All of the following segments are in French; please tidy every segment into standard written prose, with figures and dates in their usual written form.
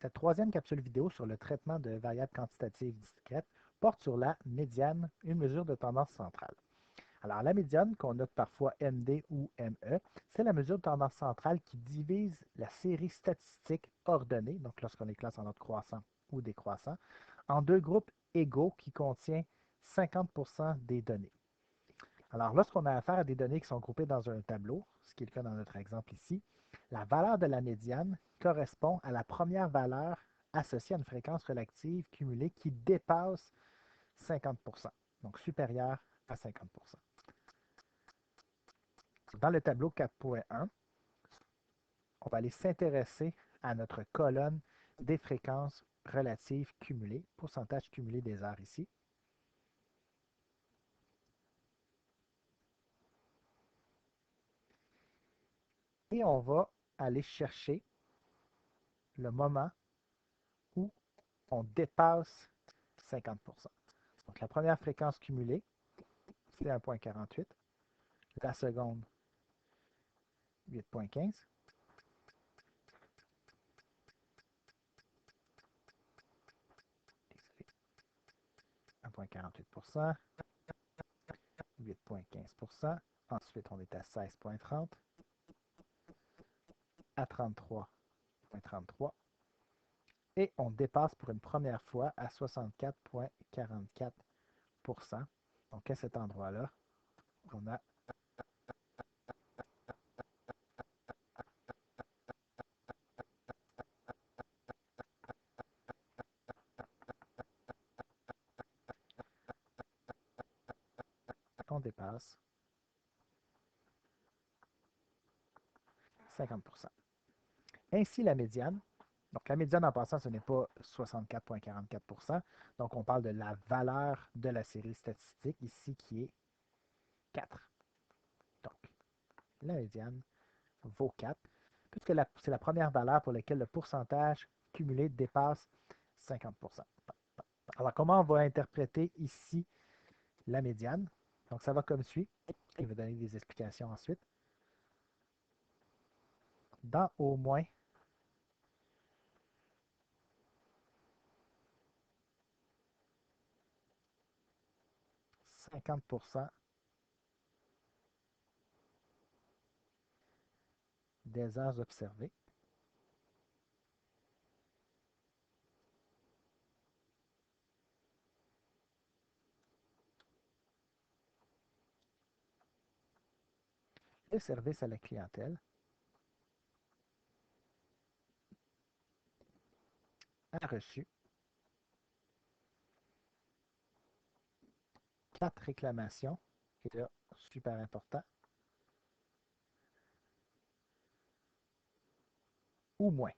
Cette troisième capsule vidéo sur le traitement de variables quantitatives discrètes porte sur la médiane, une mesure de tendance centrale. Alors, la médiane, qu'on note parfois MD ou ME, c'est la mesure de tendance centrale qui divise la série statistique ordonnée, donc lorsqu'on les classe en ordre croissant ou décroissant, en deux groupes égaux qui contiennent 50% des données. Alors, lorsqu'on a affaire à des données qui sont groupées dans un tableau, ce qui est le cas dans notre exemple ici, la valeur de la médiane correspond à la première valeur associée à une fréquence relative cumulée qui dépasse 50%, donc supérieure à 50%. Dans le tableau 4.1, on va aller s'intéresser à notre colonne des fréquences relatives cumulées, pourcentage cumulé des heures ici. Et on va aller chercher le moment où on dépasse 50%. Donc la première fréquence cumulée, c'est 1.48. La seconde, 8.15. 1.48%, 8.15%. Ensuite, on est à 16.30, à 33.33. Et on dépasse pour une première fois à 64.44%. Donc à cet endroit-là, on a on dépasse 50%. Ainsi, la médiane, donc la médiane en passant, ce n'est pas 64,44%, donc on parle de la valeur de la série statistique ici qui est 4. Donc, la médiane vaut 4, puisque c'est la première valeur pour laquelle le pourcentage cumulé dépasse 50%. Alors, comment on va interpréter ici la médiane? Donc, ça va comme suit. Il va donner des explications ensuite. Dans au moins 50% des heures observées, le service à la clientèle a reçu 4 réclamations, et là, super important, ou moins.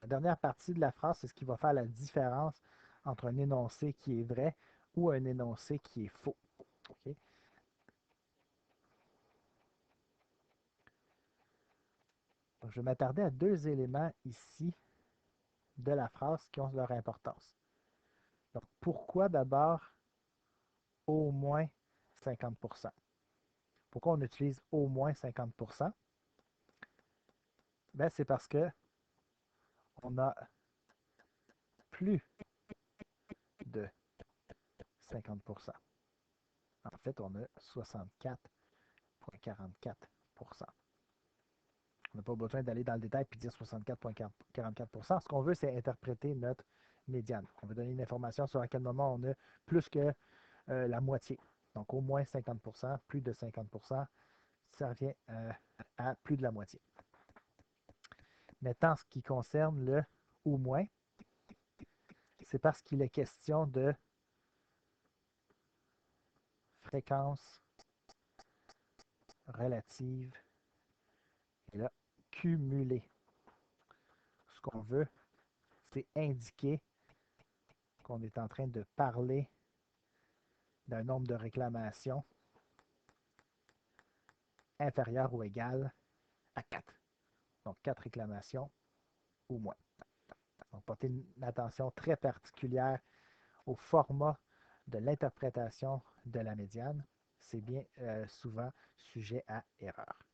La dernière partie de la phrase, c'est ce qui va faire la différence entre un énoncé qui est vrai ou un énoncé qui est faux. Okay? Donc, je vais m'attarder à deux éléments ici de la phrase qui ont leur importance. Donc, pourquoi d'abord au moins 50%? Pourquoi on utilise au moins 50%? Ben, c'est parce que on a plus de 50%. En fait, on a 64,44%. On n'a pas besoin d'aller dans le détail et dire 64,44%. Ce qu'on veut, c'est interpréter notre médiane. On veut donner une information sur à quel moment on a plus que la moitié. Donc, au moins 50%, plus de 50%, ça revient à plus de la moitié. Maintenant, ce qui concerne le au moins, c'est parce qu'il est question de fréquence relative et là, cumulée. Ce qu'on veut, c'est indiquer qu'on est en train de parler d'un nombre de réclamations inférieur ou égal à 4. Donc 4 réclamations ou moins. Donc portez une attention très particulière au format de l'interprétation de la médiane. C'est bien souvent sujet à erreur.